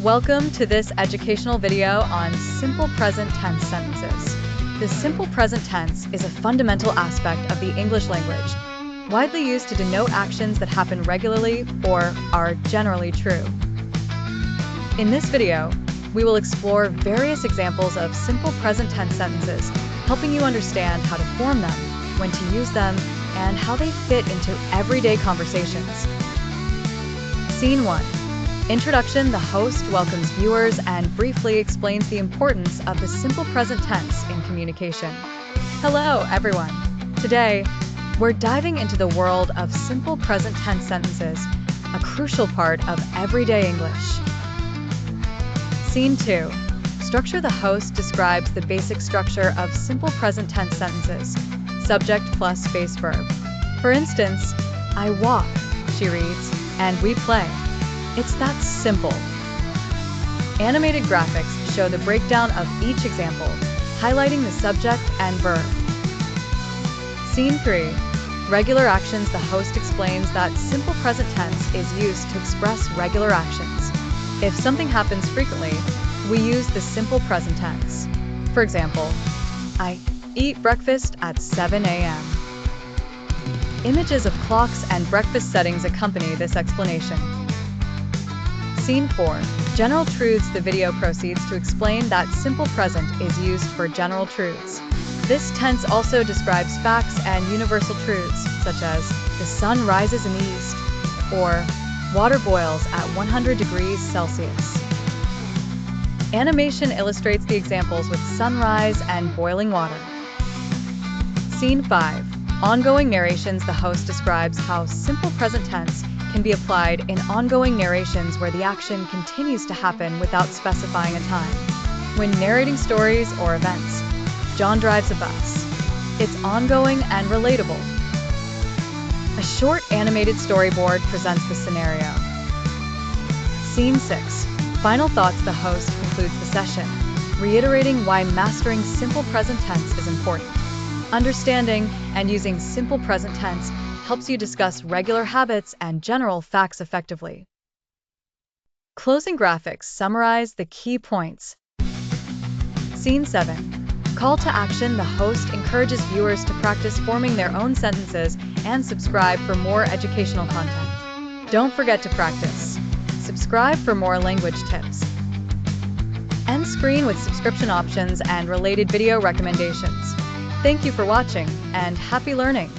Welcome to this educational video on simple present tense sentences. The simple present tense is a fundamental aspect of the English language, widely used to denote actions that happen regularly or are generally true. In this video, we will explore various examples of simple present tense sentences, helping you understand how to form them, when to use them, and how they fit into everyday conversations. Scene 1. Introduction. The host welcomes viewers and briefly explains the importance of the simple present tense in communication. Hello, everyone. Today, we're diving into the world of simple present tense sentences, a crucial part of everyday English. Scene 2. Structure. The host describes the basic structure of simple present tense sentences. Subject plus base verb. For instance, I walk, she reads, and we play. It's that simple. Animated graphics show the breakdown of each example, highlighting the subject and verb. Scene 3. Regular actions. The host explains that simple present tense is used to express regular actions. If something happens frequently, we use the simple present tense. For example, I eat breakfast at 7 a.m. Images of clocks and breakfast settings accompany this explanation. Scene 4. General truths. The video proceeds to explain that simple present is used for general truths. This tense also describes facts and universal truths, such as the sun rises in the east, or water boils at 100 degrees Celsius. Animation illustrates the examples with sunrise and boiling water. Scene 5. Ongoing narrations. The host describes how simple present tense can be applied in ongoing narrations where the action continues to happen without specifying a time. When narrating stories or events, John drives a bus. It's ongoing and relatable. A short animated storyboard presents the scenario. Scene 6. Final thoughts. The host concludes the session, reiterating why mastering simple present tense is important. Understanding and using simple present tense helps you discuss regular habits and general facts effectively. Closing graphics summarize the key points. Scene 7. Call to action. The host encourages viewers to practice forming their own sentences and subscribe for more educational content. Don't forget to practice. Subscribe for more language tips. End screen with subscription options and related video recommendations. Thank you for watching, and happy learning!